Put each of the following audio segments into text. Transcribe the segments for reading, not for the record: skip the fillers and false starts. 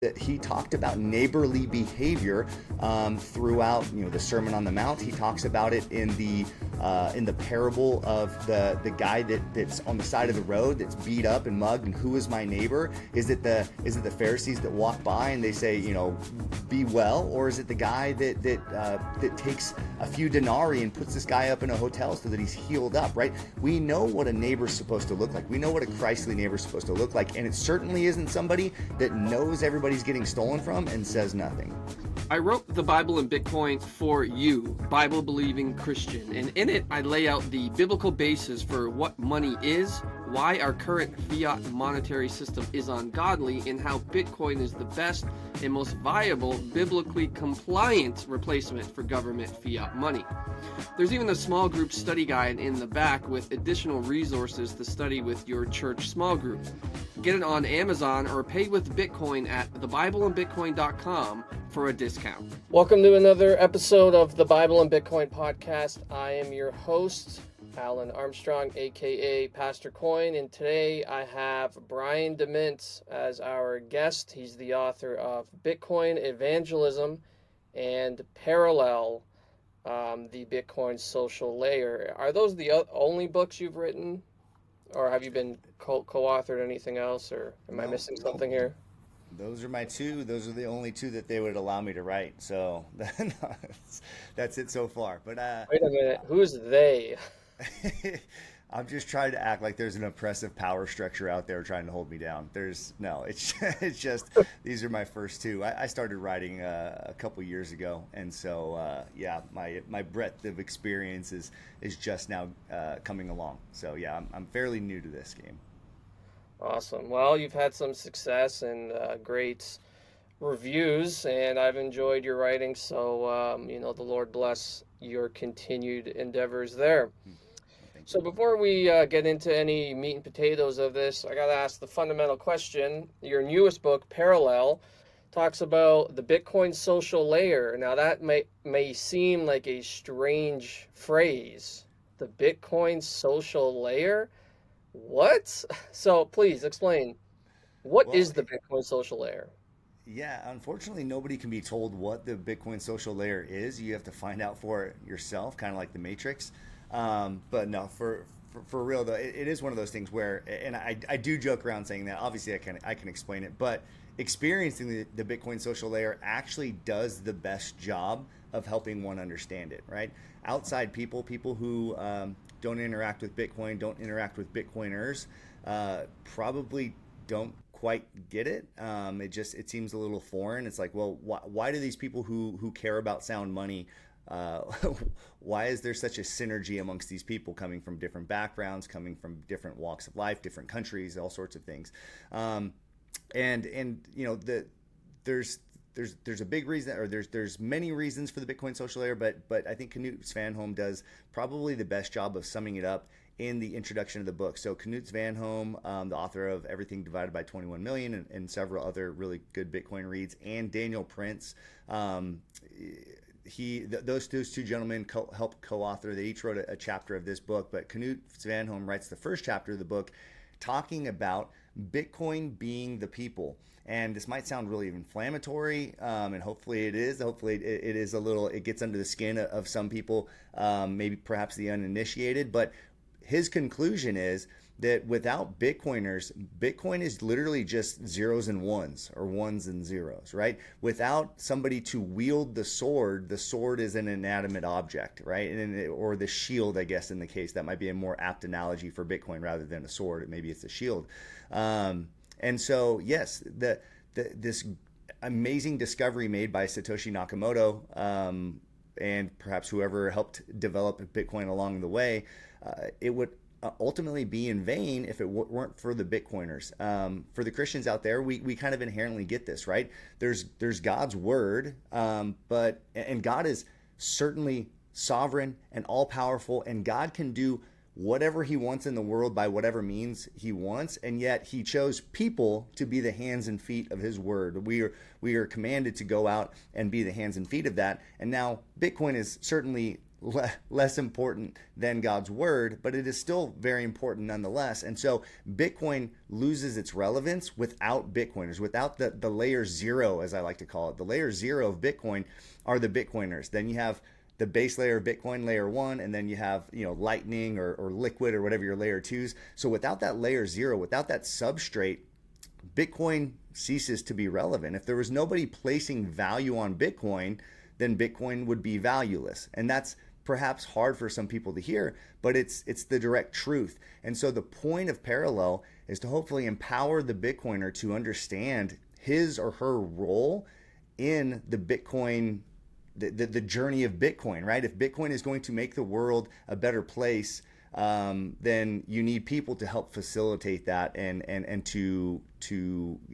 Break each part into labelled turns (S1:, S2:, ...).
S1: that he talked about neighborly behavior throughout, the Sermon on the Mount. He talks about it in the parable of the guy that's on the side of the road that's beat up and mugged. And who is my neighbor? Is it the Pharisees that walk by and they say, be well, or is it the guy that takes a few denarii and puts this guy up in a hotel so that he's healed up? Right? We know what a neighbor's supposed to look like. We know what a Christly neighbor's supposed to look like, and it certainly isn't somebody that knows everybody's getting stolen from and says nothing.
S2: I wrote The Bible and Bitcoin for you, Bible-believing Christian, and in it I lay out the biblical basis for what money is, why our current fiat monetary system is ungodly, and how Bitcoin is the best and most viable, biblically compliant replacement for government fiat money. There's even a small group study guide in the back with additional resources to study with your church small group. Get it on Amazon or pay with Bitcoin at thebibleandbitcoin.com for a discount. Welcome to another episode of the Bible and Bitcoin podcast. I am your host, Alan Armstrong, aka Pastor Coin, and today I have Brian DeMint as our guest. He's the author of Bitcoin Evangelism and Parallel, the Bitcoin Social Layer. Are those the only books you've written, or have you been co-authored anything else, or am I missing something here?
S1: Those are my two. Those are the only two that they would allow me to write. So that's it so far. But
S2: Wait a minute, who's they?
S1: I'm just trying to act like there's an oppressive power structure out there trying to hold me down. It's just these are my first two. I started writing a couple years ago, and so my breadth of experience is just now coming along. So yeah, I'm fairly new to this game.
S2: Awesome. Well, you've had some success and great reviews, and I've enjoyed your writing. So the Lord bless your continued endeavors there. So before we get into any meat and potatoes of this, I got to ask the fundamental question. Your newest book, Parallel, talks about the Bitcoin social layer. Now that may seem like a strange phrase. The Bitcoin social layer? What? So please explain. What is the Bitcoin social layer?
S1: Yeah, unfortunately, nobody can be told what the Bitcoin social layer is. You have to find out for it yourself, kind of like the Matrix. But no, for real though, it is one of those things where, and I do joke around saying that. Obviously, I can explain it, but experiencing the Bitcoin social layer actually does the best job of helping one understand it. Right? Outside people who don't interact with Bitcoin, don't interact with Bitcoiners, probably don't quite get it. It seems a little foreign. It's like, well, why do these people who care about sound money? Why is there such a synergy amongst these people coming from different backgrounds, coming from different walks of life, different countries, all sorts of things? There's a big reason, or there's many reasons for the Bitcoin social layer, but I think Knut Svanholm does probably the best job of summing it up in the introduction of the book. So Knut Svanholm, the author of Everything Divided by 21 Million and several other really good Bitcoin reads, and Daniel Prince, those two gentlemen helped co-author. They each wrote a chapter of this book, but Knut Svanholm writes the first chapter of the book talking about Bitcoin being the people. And this might sound really inflammatory, and hopefully it is. Hopefully it is a little, it gets under the skin of some people, maybe perhaps the uninitiated. But his conclusion is that without Bitcoiners, Bitcoin is literally just zeros and ones, or ones and zeros, right? Without somebody to wield the sword is an inanimate object, right? Or the shield, I guess, in the case. That might be a more apt analogy for Bitcoin rather than a sword. Maybe it's a shield. And so, yes, this amazing discovery made by Satoshi Nakamoto, and perhaps whoever helped develop Bitcoin along the way, it would ultimately be in vain if it weren't for the Bitcoiners. For the Christians out there, we kind of inherently get this, right? There's God's word, and God is certainly sovereign and all powerful, and God can do whatever he wants in the world by whatever means he wants, and yet he chose people to be the hands and feet of his word. We are commanded to go out and be the hands and feet of that. And now Bitcoin is certainly less important than God's word, but it is still very important nonetheless. And so Bitcoin loses its relevance without Bitcoiners, without the layer zero, as I like to call it. The layer zero of Bitcoin are the Bitcoiners. Then you have the base layer of Bitcoin, layer one, and then you have, Lightning or Liquid or whatever your layer twos. So without that layer zero, without that substrate, Bitcoin ceases to be relevant. If there was nobody placing value on Bitcoin, then Bitcoin would be valueless. And that's perhaps hard for some people to hear, but it's the direct truth. And so the point of Parallel is to hopefully empower the Bitcoiner to understand his or her role in the Bitcoin, the journey of Bitcoin, right? If Bitcoin is going to make the world a better place, then you need people to help facilitate that and to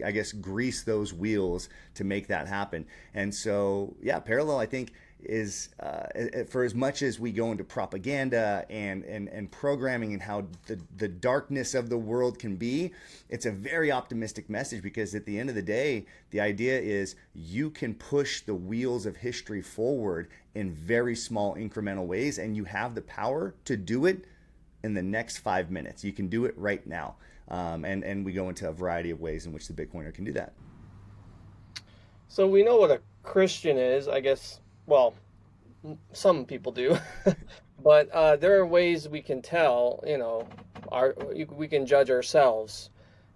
S1: I guess grease those wheels to make that happen. And so yeah, Parallel, I think, is for as much as we go into propaganda and programming and how the darkness of the world can be, it's a very optimistic message, because at the end of the day, the idea is you can push the wheels of history forward in very small incremental ways, and you have the power to do it in the next 5 minutes. You can do it right now. And we go into a variety of ways in which the Bitcoiner can do that.
S2: So we know what a Christian is, I guess. Well, some people do, but there are ways we can tell. We can judge ourselves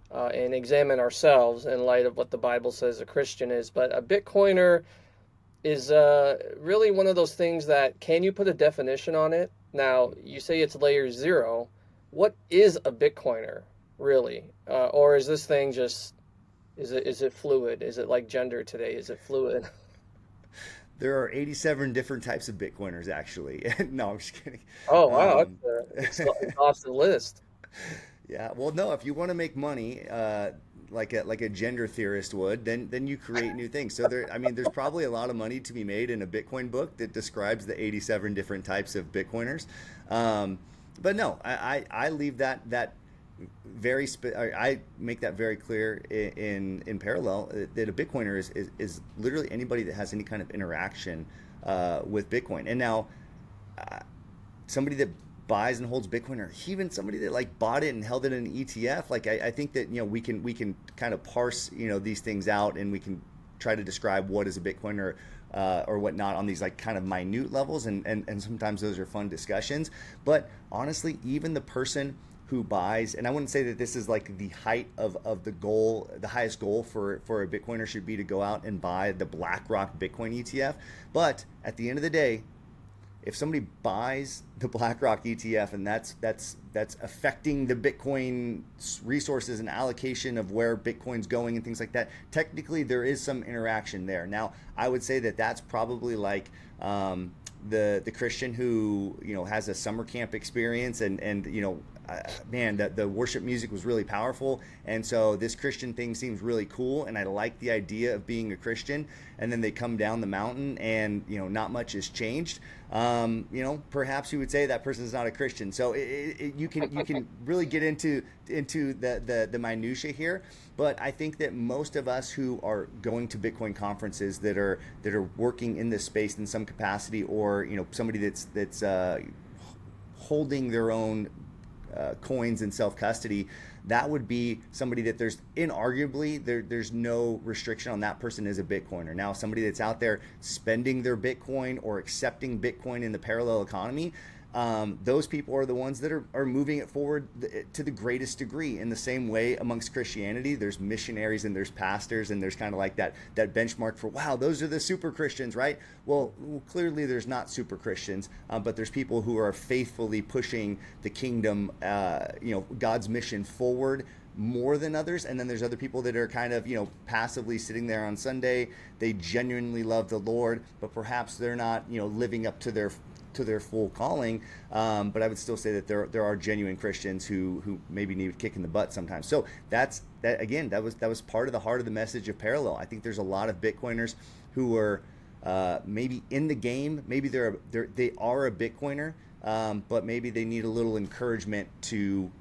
S2: and examine ourselves in light of what the Bible says a Christian is. But a Bitcoiner is really one of those things that, can you put a definition on it? Now, you say it's layer zero. What is a Bitcoiner, really? Or is this thing just, is it fluid? Is it like gender today? Is it fluid?
S1: There are 87 different types of Bitcoiners, actually. No, I'm just kidding.
S2: Oh, wow. It's off the list.
S1: Yeah, well, no, if you want to make money, like a gender theorist would, then you create new things. So there's probably a lot of money to be made in a Bitcoin book that describes the 87 different types of Bitcoiners. But no, I leave that I make that very clear in Parallel, that a Bitcoiner is literally anybody that has any kind of interaction with Bitcoin. And now somebody that buys and holds Bitcoin, or even somebody that like bought it and held it in an ETF, like I think that we can kind of parse these things out, and we can try to describe what is a Bitcoiner or whatnot on these like kind of minute levels, and sometimes those are fun discussions. But honestly, even the person who buys, and I wouldn't say that this is like the height of the goal, the highest goal for a Bitcoiner should be to go out and buy the BlackRock Bitcoin ETF. But at the end of the day, if somebody buys the BlackRock ETF and that's affecting the Bitcoin resources and allocation of where Bitcoin's going and things like that, technically there is some interaction there. Now, I would say that that's probably like the Christian who has a summer camp experience, and man, the worship music was really powerful, and so this Christian thing seems really cool, and I like the idea of being a Christian. And then they come down the mountain, and not much has changed. Perhaps you would say that person is not a Christian. So you can really get into the minutia here. But I think that most of us who are going to Bitcoin conferences that are working in this space in some capacity, or somebody that's holding their own coins in self-custody, that would be somebody that there's no restriction on that person as a Bitcoiner. Now, somebody that's out there spending their Bitcoin or accepting Bitcoin in the parallel economy, those people are the ones that are moving it forward to the greatest degree. In the same way, amongst Christianity, there's missionaries and there's pastors, and there's kind of like that benchmark for, wow, those are the super Christians, right? Well, clearly there's not super Christians, but there's people who are faithfully pushing the kingdom, God's mission forward more than others. And then there's other people that are kind of passively sitting there on Sunday. They genuinely love the Lord, but perhaps they're not living up to their full calling, but I would still say that there are genuine Christians who maybe need a kick in the butt sometimes. So that was part of the heart of the message of Parallel. I think there's a lot of Bitcoiners who are maybe in the game, maybe they are a Bitcoiner, but maybe they need a little encouragement to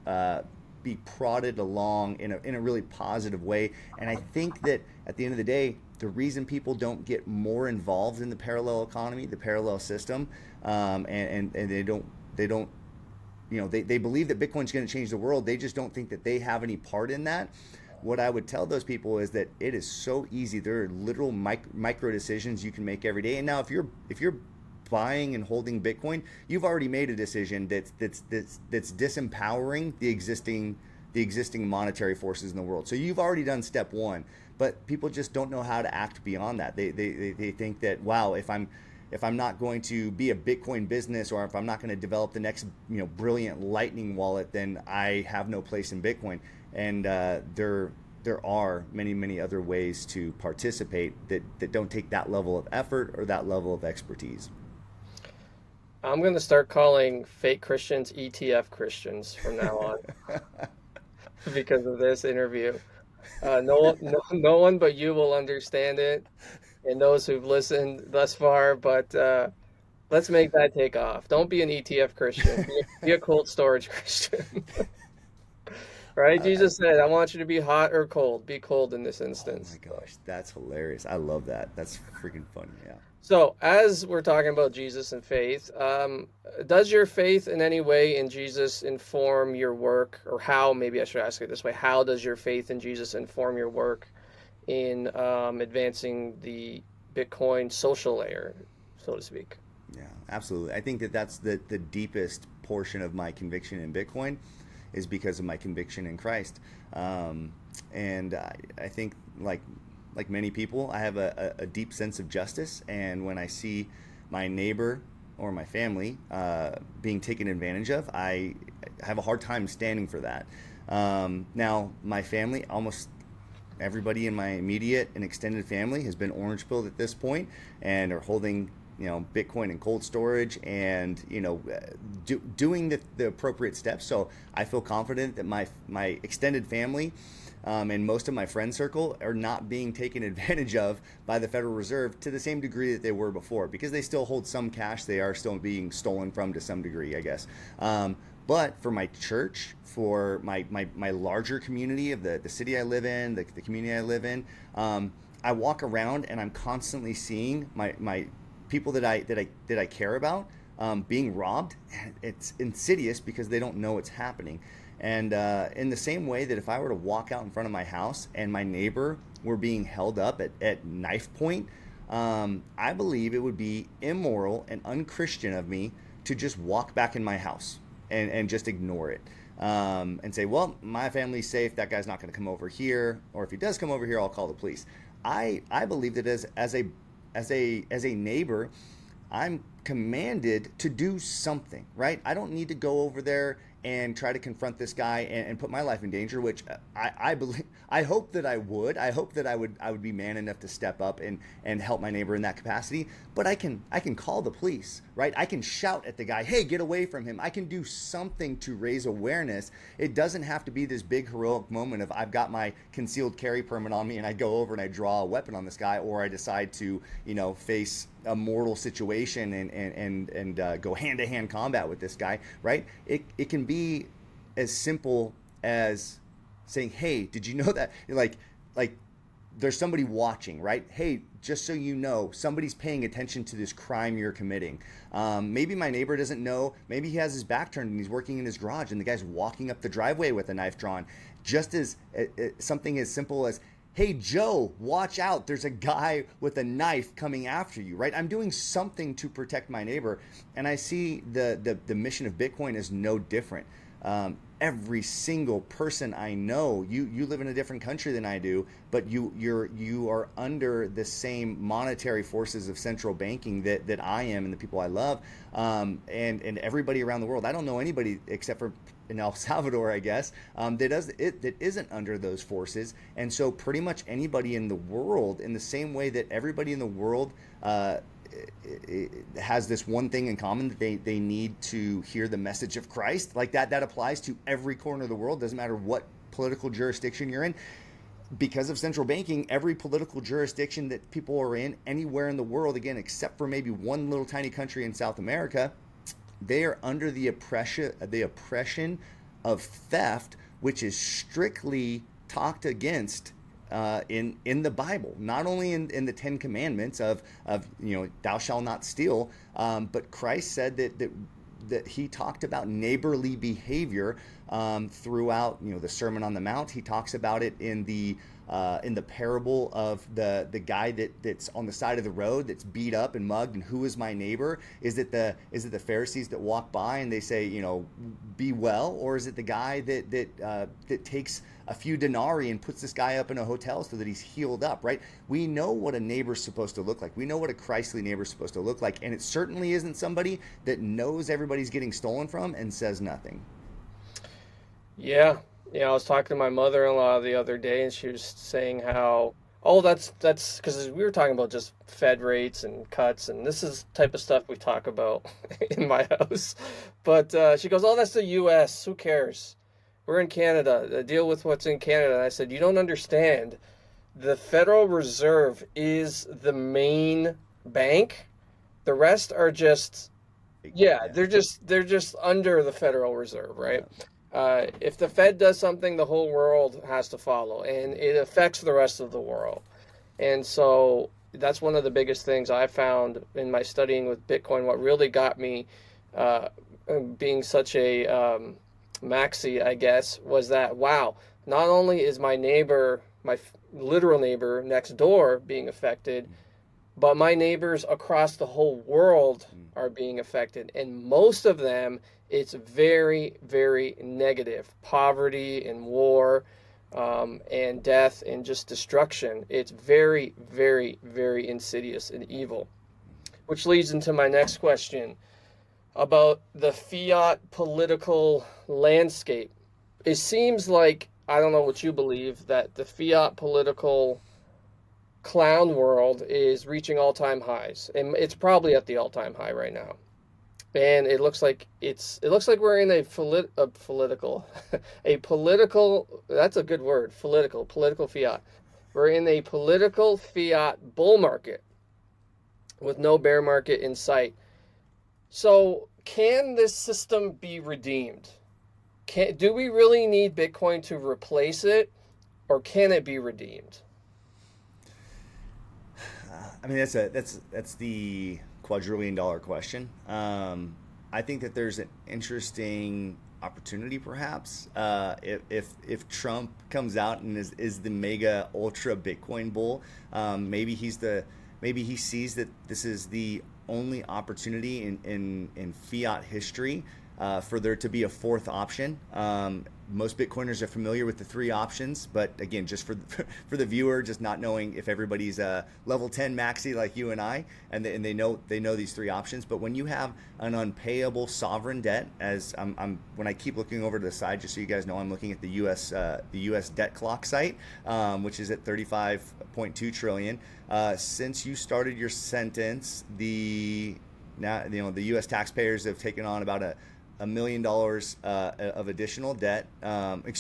S1: be prodded along in a really positive way. And I think that at the end of the day, the reason people don't get more involved in the parallel economy, the parallel system, and they don't they believe that Bitcoin's going to change the world. They just don't think that they have any part in that. What I would tell those people is that it is so easy. There are literal micro decisions you can make every day. And now if you're buying and holding Bitcoin, you've already made a decision that's disempowering the existing monetary forces in the world. So you've already done step one, but people just don't know how to act beyond that. They think that, wow, if I'm not going to be a Bitcoin business, or if I'm not going to develop the next brilliant Lightning wallet, then I have no place in Bitcoin. And there are many other ways to participate that don't take that level of effort or that level of expertise.
S2: I'm going to start calling fake Christians ETF Christians from now on because of this interview. No one but you will understand it, and those who've listened thus far, but let's make that take off. Don't be an ETF Christian. Be a cold storage Christian. Right? Jesus said, I want you to be hot or cold. Be cold in this instance.
S1: Oh my gosh, that's hilarious. I love that. That's freaking funny. Yeah.
S2: So, as we're talking about Jesus and faith, does your faith in any way in Jesus inform your work? Or how, maybe I should ask it this way, how does your faith in Jesus inform your work in advancing the Bitcoin social layer, so to speak?
S1: Yeah, absolutely. I think that's the deepest portion of my conviction in Bitcoin is because of my conviction in Christ. And I think like many people, I have a deep sense of justice. And when I see my neighbor or my family being taken advantage of, I have a hard time standing for that. Now, my family, almost everybody in my immediate and extended family has been orange pilled at this point and are holding Bitcoin and cold storage and, doing the appropriate steps. So I feel confident that my extended family and most of my friend circle are not being taken advantage of by the Federal Reserve to the same degree that they were before, because they still hold some cash. They are still being stolen from to some degree, I guess. But for my church, for my larger community of the city I live in, the community I live in, I walk around and I'm constantly seeing my people that I care about being robbed. It's insidious because they don't know it's happening. And in the same way that if I were to walk out in front of my house and my neighbor were being held up at knife point, I believe it would be immoral and unchristian of me to just walk back in my house and just ignore it. And say, well, my family's safe. That guy's not going to come over here. Or if he does come over here, I'll call the police. I believe that as a neighbor, I'm commanded to do something, right? I don't need to go over there and try to confront this guy and put my life in danger, which I believe, I hope that I would. I hope that I would be man enough to step up and help my neighbor in that capacity. But I can call the police, right? I can shout at the guy, hey, get away from him. I can do something to raise awareness. It doesn't have to be this big heroic moment of I've got my concealed carry permit on me and I go over and I draw a weapon on this guy, or I decide to, face a mortal situation and go hand-to-hand combat with this guy, right? It can be as simple as saying, hey, did you know that like there's somebody watching, right? Hey, just so you know, somebody's paying attention to this crime you're committing. Maybe my neighbor doesn't know. Maybe he has his back turned and he's working in his garage and the guy's walking up the driveway with a knife drawn. Just as something as simple as, hey, Joe, watch out. There's a guy with a knife coming after you, right? I'm doing something to protect my neighbor. And I see the mission of Bitcoin is no different. Every single person I know, you live in a different country than I do, but you are under the same monetary forces of central banking that I am and the people I love, and everybody around the world. I don't know anybody except for in El Salvador, I guess, that isn't under those forces. And so pretty much anybody in the world, in the same way that everybody in the world has this one thing in common, that they need to hear the message of Christ, like that applies to every corner of the world. Doesn't matter what political jurisdiction you're in. Because of central banking, every political jurisdiction that people are in anywhere in the world, again, except for maybe one little tiny country in South America, they are under the oppression of theft, which is strictly talked against in the Bible, not only in the Ten Commandments of thou shalt not steal, but Christ said that he talked about neighborly behavior throughout the Sermon on the Mount. He talks about it in the parable of the guy that's on the side of the road that's beat up and mugged, and who is my neighbor? Is it the Pharisees that walk by and they say, be well, or is it the guy that takes a few denarii and puts this guy up in a hotel so that he's healed up, right? We know what a neighbor's supposed to look like. We know what a Christly neighbor's supposed to look like, and it certainly isn't somebody that knows everybody's getting stolen from and says nothing.
S2: Yeah. Yeah, I was talking to my mother-in-law the other day, and she was saying how, oh, that's because we were talking about just Fed rates and cuts, and this is the type of stuff we talk about in my house. But she goes, oh, that's the U.S. Who cares? We're in Canada. Deal with what's in Canada. And I said, you don't understand. The Federal Reserve is the main bank. The rest are just, yeah, they're just under the Federal Reserve, right? If the Fed does something, the whole world has to follow, and it affects the rest of the world. And so that's one of the biggest things I found in my studying with Bitcoin. What really got me being such a maxi, I guess, was that, wow, not only is my neighbor, my literal neighbor next door being affected, but my neighbors across the whole world are being affected. And most of them, it's very, very negative. Poverty and war and death and just destruction. It's very, very, very insidious and evil. Which leads into my next question about the fiat political landscape. It seems like, I don't know what you believe, that the fiat political clown world is reaching all-time highs, and it's probably at the all-time high right now. And it looks like we're in a political that's a good word, political fiat. We're in a political fiat bull market with no bear market in sight. So can this system be redeemed? Do we really need Bitcoin to replace it, or can it be redeemed?
S1: I mean, that's the quadrillion-dollar question. I think that there's an interesting opportunity, perhaps, if Trump comes out and is the mega ultra Bitcoin bull. Maybe he sees that this is the only opportunity in fiat history for there to be a fourth option. Most Bitcoiners are familiar with the three options, but again, just for the viewer, just not knowing if everybody's a level 10 maxi like you and I, and they know these three options. But when you have an unpayable sovereign debt, as when I keep looking over to the side, just so you guys know, I'm looking at the U.S. debt clock site, which is at 35.2 trillion. Since you started your sentence, the U.S. taxpayers have taken on about $1 million of additional debt. $10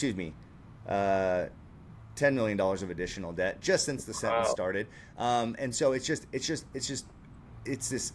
S1: million of additional debt just since the sentence started. And so it's this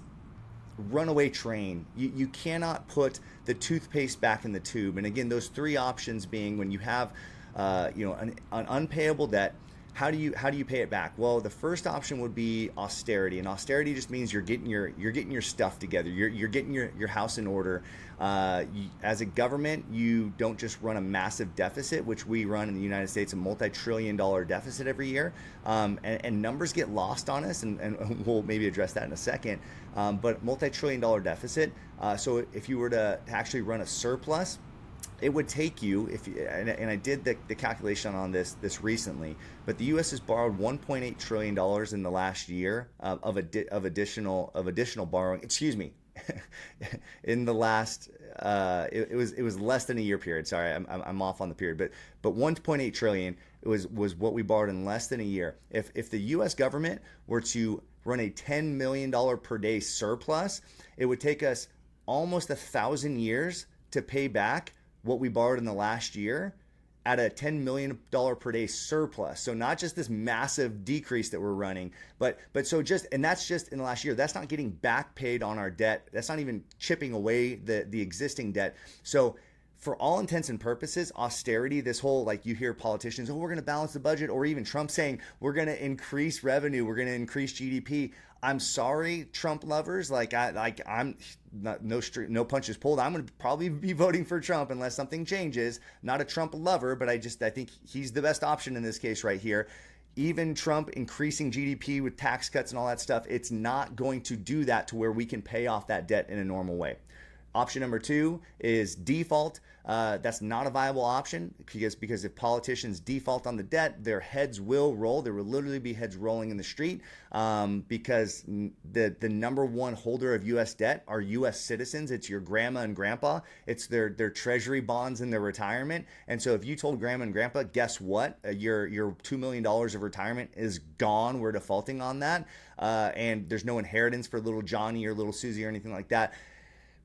S1: runaway train. You cannot put the toothpaste back in the tube. And again, those three options being, when you have an unpayable debt, how do you pay it back? Well, the first option would be austerity, and austerity just means you're getting your stuff together. You're getting your house in order. As a government, you don't just run a massive deficit, which we run in the United States, a multi-trillion-dollar deficit every year, and numbers get lost on us, and we'll maybe address that in a second. But multi-trillion-dollar deficit. So if you were to actually run a surplus, it would take you, and I did the calculation on this recently, but the U.S. has borrowed $1.8 trillion in the last year of additional borrowing. Excuse me, in the last it was less than a year period. Sorry, I'm off on the period, but 1.8 trillion was what we borrowed in less than a year. If the U.S. government were to run a $10 million per day surplus, it would take us almost 1,000 years to pay back what we borrowed in the last year at a $10 million per day surplus. So not just this massive decrease that we're running, but so just, and that's just in the last year. That's not getting back paid on our debt. That's not even chipping away the existing debt. So for all intents and purposes, austerity, this whole, like, you hear politicians, oh, we're going to balance the budget, or even Trump saying we're going to increase revenue, we're going to increase GDP. I'm sorry, Trump lovers, I'm not, no punches pulled. I'm going to probably be voting for Trump unless something changes. Not a Trump lover, but I think he's the best option in this case right here. Even Trump increasing GDP with tax cuts and all that stuff, it's not going to do that to where we can pay off that debt in a normal way. Option number 2 is default. That's not a viable option because if politicians default on the debt, their heads will roll. There will literally be heads rolling in the street because the number one holder of U.S. debt are U.S. citizens. It's your grandma and grandpa. It's their treasury bonds in their retirement. And so if you told grandma and grandpa, guess what? Your $2 million of retirement is gone. We're defaulting on that. And there's no inheritance for little Johnny or little Susie or anything like that.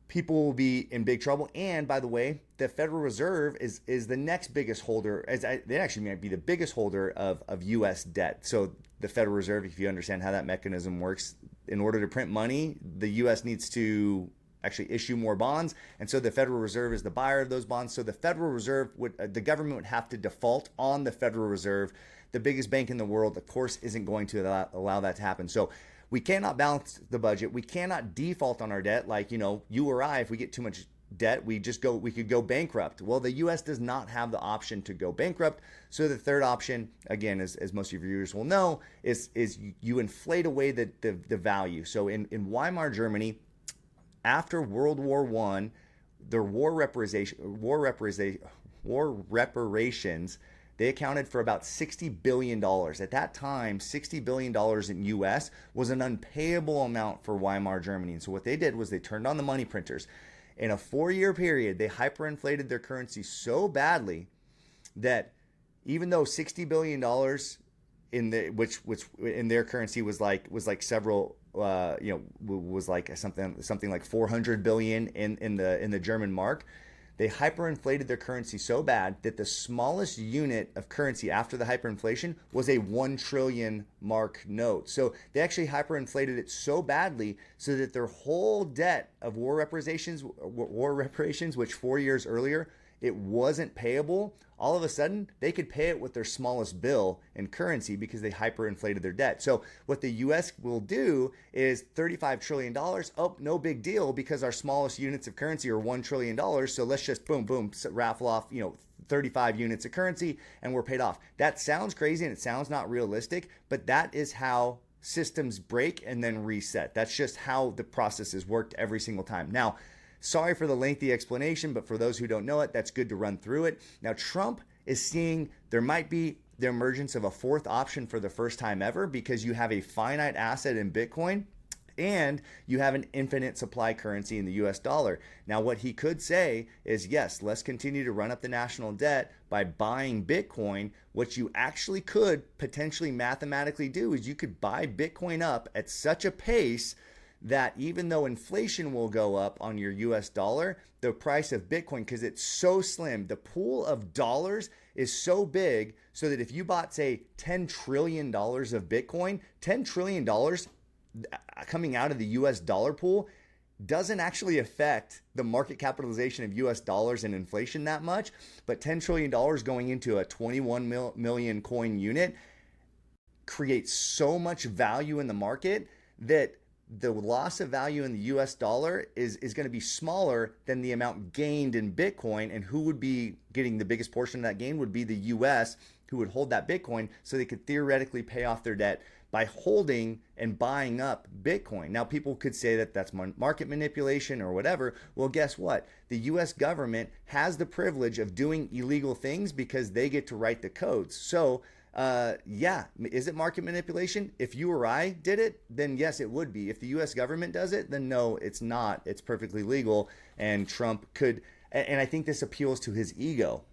S1: People will be in big trouble. And by the way, the Federal Reserve is the next biggest holder. They actually might be the biggest holder of U.S. debt. So the Federal Reserve, if you understand how that mechanism works, in order to print money, the U.S. needs to actually issue more bonds. And so the Federal Reserve is the buyer of those bonds. So the Federal Reserve the government would have to default on the Federal Reserve. The biggest bank in the world, of course, isn't going to allow that to happen. So we cannot balance the budget. We cannot default on our debt. Like, you or I, if we get too much debt, we could go bankrupt. Well, the U.S. does not have the option to go bankrupt. So the third option, again, as most of your viewers will know, is you inflate away the value. So in Weimar Germany, after World War I, their war reparations, they accounted for about $60 billion. At that time, $60 billion in US was an unpayable amount for Weimar Germany. And so what they did was they turned on the money printers. In a 4-year period, they hyperinflated their currency so badly that even though $60 billion which in their currency was like several was like something like 400 billion in the German mark, they hyperinflated their currency so bad that the smallest unit of currency after the hyperinflation was a 1 trillion mark note. So they actually hyperinflated it so badly so that their whole debt of war reparations, which 4 years earlier it wasn't payable, all of a sudden they could pay it with their smallest bill in currency because they hyperinflated their debt. So what the US will do is $35 trillion. Oh, no big deal because our smallest units of currency are $1 trillion. So let's just boom, raffle off, 35 units of currency and we're paid off. That sounds crazy and it sounds not realistic, but that is how systems break and then reset. That's just how the process is worked every single time. Now, sorry for the lengthy explanation, but for those who don't know it, that's good to run through it. Now, Trump is seeing there might be the emergence of a fourth option for the first time ever because you have a finite asset in Bitcoin and you have an infinite supply currency in the US dollar. Now, what he could say is, yes, let's continue to run up the national debt by buying Bitcoin. What you actually could potentially mathematically do is you could buy Bitcoin up at such a pace that even though inflation will go up on your US dollar, the price of Bitcoin, because it's so slim, the pool of dollars is so big so that if you bought, say, $10 trillion of Bitcoin, $10 trillion coming out of the US dollar pool doesn't actually affect the market capitalization of US dollars and inflation that much, but $10 trillion going into a 21 million coin unit creates so much value in the market that the loss of value in the US dollar is going to be smaller than the amount gained in Bitcoin. And who would be getting the biggest portion of that gain would be the US, who would hold that Bitcoin so they could theoretically pay off their debt by holding and buying up Bitcoin. Now, people could say that that's market manipulation or whatever. Well, guess what? The US government has the privilege of doing illegal things because they get to write the codes. So yeah, is it market manipulation? If you or I did it, then yes, it would be. If the US government does it, then no, it's not. It's perfectly legal. And Trump could, and I think this appeals to his ego.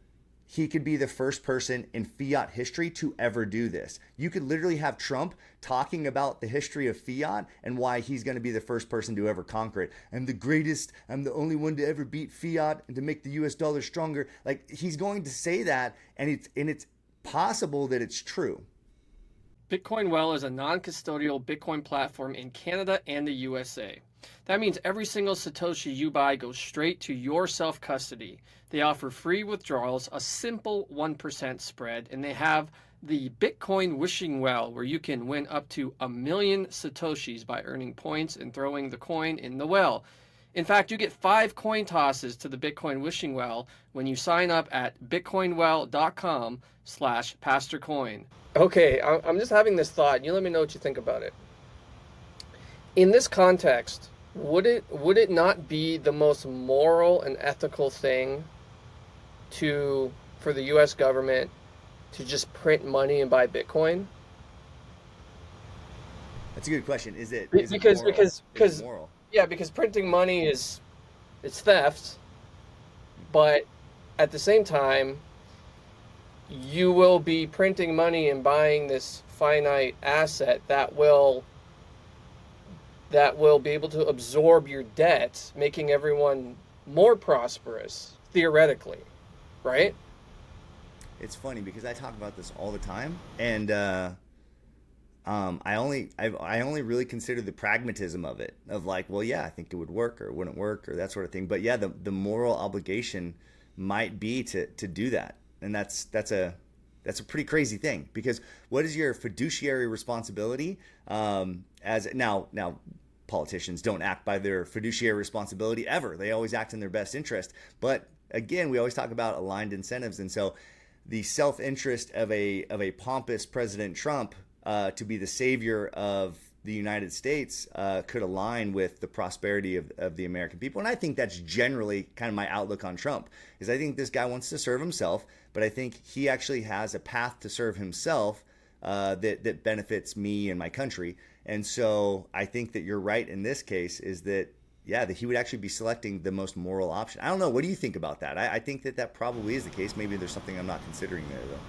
S1: He could be the first person in fiat history to ever do this. You could literally have Trump talking about the history of fiat and why he's going to be the first person to ever conquer it. I'm the greatest. I'm the only one to ever beat fiat and to make the US dollar stronger. Like, he's going to say that, and it's possible that it's true.
S2: Bitcoin Well is a non-custodial Bitcoin platform in Canada and the USA. That means every single Satoshi you buy goes straight to your self-custody. They offer free withdrawals, a simple 1% spread, and they have the Bitcoin wishing well, where you can win up to 1,000,000 Satoshis by earning points and throwing the coin in the well. In fact, you get 5 coin tosses to the Bitcoin wishing well when you sign up at bitcoinwell.com/pastorcoin. Okay, I'm just having this thought. You let me know what you think about it. In this context, would it not be the most moral and ethical thing for the U.S. government to just print money and buy Bitcoin?
S1: That's a good question. Is it
S2: Because
S1: moral? Is it moral?
S2: yeah, because printing money it's theft, but at the same time, you will be printing money and buying this finite asset that will be able to absorb your debt, making everyone more prosperous, theoretically, right?
S1: It's funny because I talk about this all the time, and I only really consider the pragmatism of it, of like, well, yeah, I think it would work or it wouldn't work or that sort of thing. But yeah, the moral obligation might be to do that, and that's a pretty crazy thing, because what is your fiduciary responsibility? As now politicians don't act by their fiduciary responsibility ever. They always act in their best interest. But again, we always talk about aligned incentives, and so the self-interest of a pompous President Trump to be the savior of the United States could align with the prosperity of the American people. And I think that's generally kind of my outlook on Trump, is I think this guy wants to serve himself, but I think he actually has a path to serve himself that benefits me and my country. And so I think that you're right in this case, is that, yeah, that he would actually be selecting the most moral option. I don't know. What do you think about that? I think that probably is the case. Maybe there's something I'm not considering there, though.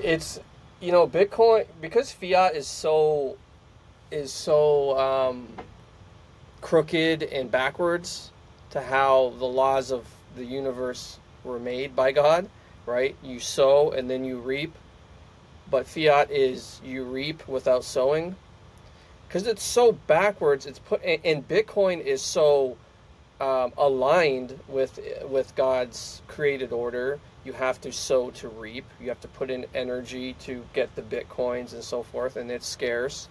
S2: It's, Bitcoin, because fiat is so crooked and backwards to how the laws of the universe were made by God, right? You sow and then you reap, but fiat is you reap without sowing. Because it's so backwards, and Bitcoin is so aligned with God's created order. You have to sow to reap. You have to put in energy to get the Bitcoins and so forth, and it's scarce.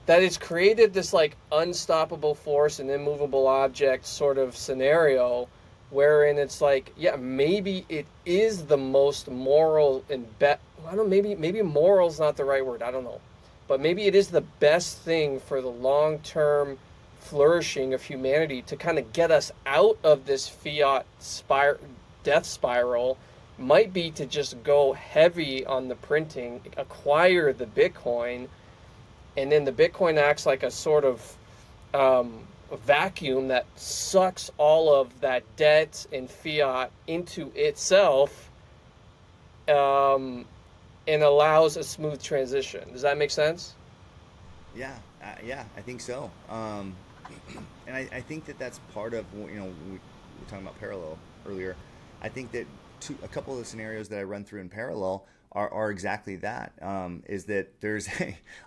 S2: That it's created this like unstoppable force and immovable object sort of scenario, wherein it's like, yeah, maybe it is the most moral and I don't know, maybe moral's not the right word. I don't know. But maybe it is the best thing for the long-term flourishing of humanity to kind of get us out of this fiat death spiral, might be to just go heavy on the printing, acquire the Bitcoin, and then the Bitcoin acts like a sort of vacuum that sucks all of that debt and fiat into itself, and allows a smooth transition. Does that make sense?
S1: Yeah, I think so. And I think that that's part of, we were talking about parallel earlier. I think that a couple of the scenarios that I run through in parallel are exactly that. Is that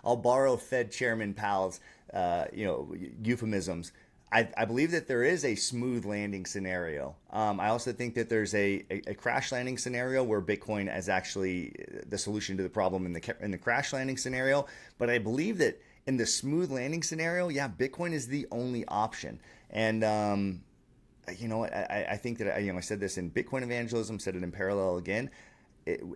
S1: I'll borrow Fed Chairman Powell's, euphemisms. I believe that there is a smooth landing scenario. I also think that there's a crash landing scenario where Bitcoin is actually the solution to the problem in the crash landing scenario. But I believe that in the smooth landing scenario, yeah, Bitcoin is the only option. And I think that I said this in Bitcoin Evangelism, said it in parallel again.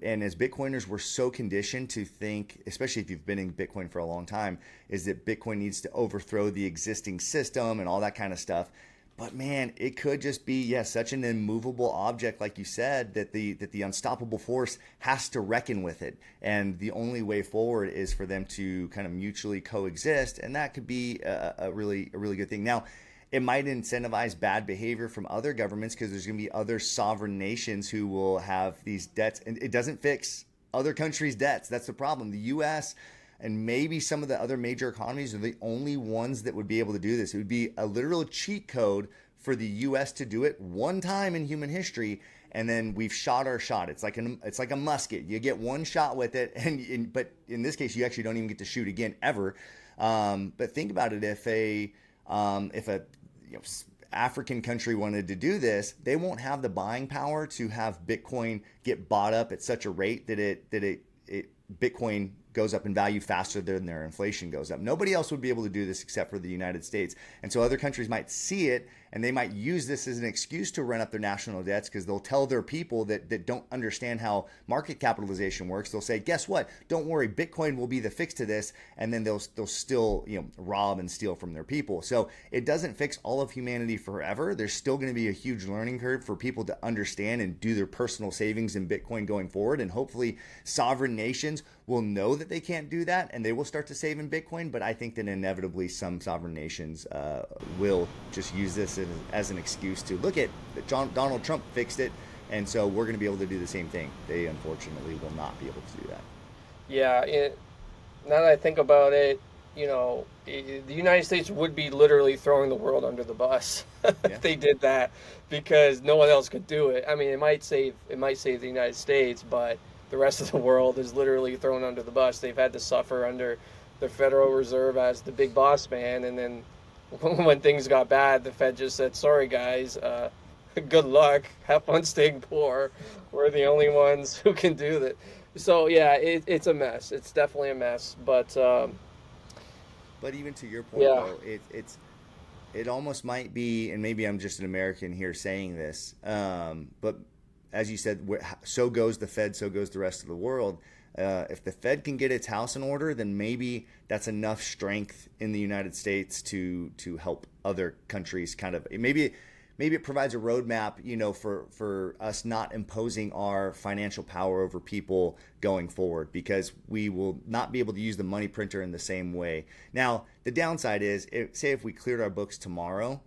S1: And as Bitcoiners, we're so conditioned to think, especially if you've been in Bitcoin for a long time, is that Bitcoin needs to overthrow the existing system and all that kind of stuff. But man, it could just be, such an immovable object, like you said, that the unstoppable force has to reckon with it. And the only way forward is for them to kind of mutually coexist. And that could be a really good thing. Now, it might incentivize bad behavior from other governments, because there's going to be other sovereign nations who will have these debts, and it doesn't fix other countries' debts. That's the problem. The U.S. and maybe some of the other major economies are the only ones that would be able to do this. It would be a literal cheat code for the U.S. to do it one time in human history, and then we've shot our shot. It's like a musket. You get one shot with it, but in this case, you actually don't even get to shoot again ever. But think about it: if a African country wanted to do this, they won't have the buying power to have Bitcoin get bought up at such a rate that Bitcoin goes up in value faster than their inflation goes up. Nobody else would be able to do this except for the United States. And so other countries might see it, and they might use this as an excuse to run up their national debts, because they'll tell their people that don't understand how market capitalization works. They'll say, guess what? Don't worry, Bitcoin will be the fix to this. And then they'll still rob and steal from their people. So it doesn't fix all of humanity forever. There's still going to be a huge learning curve for people to understand and do their personal savings in Bitcoin going forward. And hopefully sovereign nations will know that they can't do that, and they will start to save in Bitcoin. But I think that inevitably some sovereign nations will just use this as an excuse to look at Donald Trump fixed it, and so we're going to be able to do the same thing. They unfortunately will not be able to do that.
S2: Yeah, now that I think about it, the United States would be literally throwing the world under the bus if they did that, because no one else could do it. I mean, it might save the United States, but the rest of the world is literally thrown under the bus. They've had to suffer under the Federal Reserve as the big boss man, and then when things got bad, the Fed just said, sorry guys, good luck, have fun staying poor, we're the only ones who can do that. So yeah, it's a mess. It's definitely a mess. But
S1: even to your point, though, it almost might be, and maybe I'm just an American here saying this, but as you said, so goes the Fed, so goes the rest of the world. If the Fed can get its house in order, then maybe that's enough strength in the United States to help other countries. Maybe it provides a roadmap, for us not imposing our financial power over people going forward, because we will not be able to use the money printer in the same way. Now, the downside is, if we cleared our books tomorrow,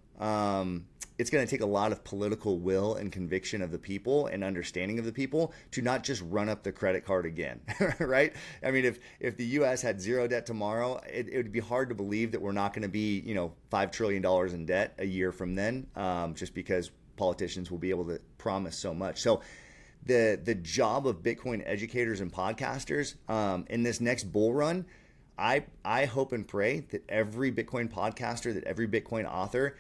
S1: it's going to take a lot of political will and conviction of the people and understanding of the people to not just run up the credit card again, right? I mean, if the U.S. had zero debt tomorrow, it would be hard to believe that we're not going to be, $5 trillion in debt a year from then, just because politicians will be able to promise so much. So the job of Bitcoin educators and podcasters in this next bull run, I hope and pray that every Bitcoin podcaster, that every Bitcoin author,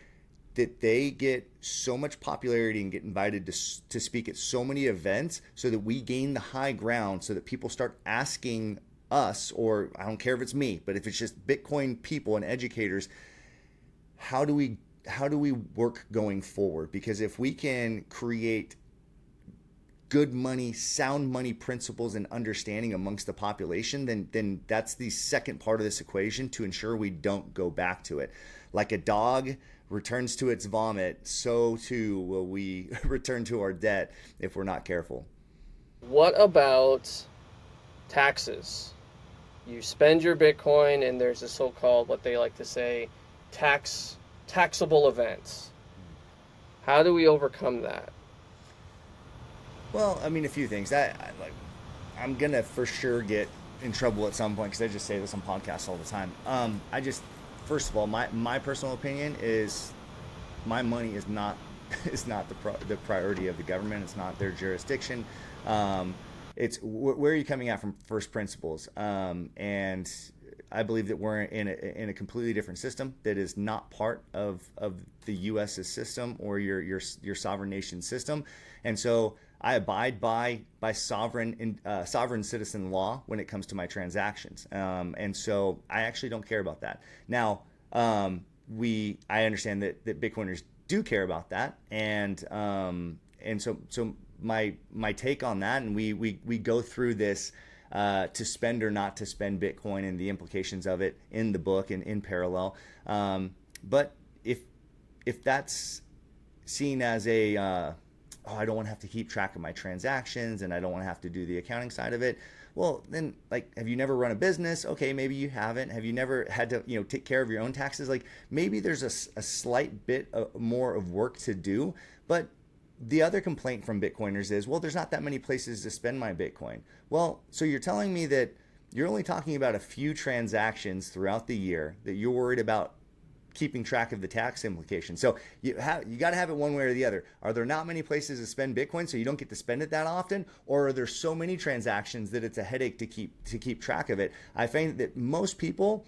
S1: that they get so much popularity and get invited to speak at so many events, so that we gain the high ground, so that people start asking us, or I don't care if it's me, but if it's just Bitcoin people and educators, how do we work going forward? Because if we can create good money, sound money principles and understanding amongst the population, then that's the second part of this equation to ensure we don't go back to it. Like a dog returns to its vomit, so too will we return to our debt if we're not careful.
S2: What about taxes? You spend your Bitcoin, and there's a so-called, what they like to say, taxable events. How do we overcome that?
S1: Well, I mean, a few things. I'm gonna for sure get in trouble at some point, because I just say this on podcasts all the time. First of all, my personal opinion is my money is not the priority of the government. It's not their jurisdiction. It's where are you coming at from first principles? And I believe that we're in a completely different system that is not part of the U.S.'s system or your sovereign nation system. And so I abide by sovereign citizen law when it comes to my transactions. And so I actually don't care about that. Now, I understand that Bitcoiners do care about that. And so my take on that, and we go through this to spend or not to spend Bitcoin and the implications of it in the book and in parallel. But if that's seen as I don't want to have to keep track of my transactions, and I don't want to have to do the accounting side of it. Well, then, have you never run a business? Okay, maybe you haven't. Have you never had to, take care of your own taxes? Maybe there's a slight bit more of work to do. But the other complaint from Bitcoiners is, well, there's not that many places to spend my Bitcoin. Well, so you're telling me that you're only talking about a few transactions throughout the year that you're worried about keeping track of the tax implications. So you got to have it one way or the other. Are there not many places to spend Bitcoin so you don't get to spend it that often, or are there so many transactions that it's a headache to keep track of it? I find that most people,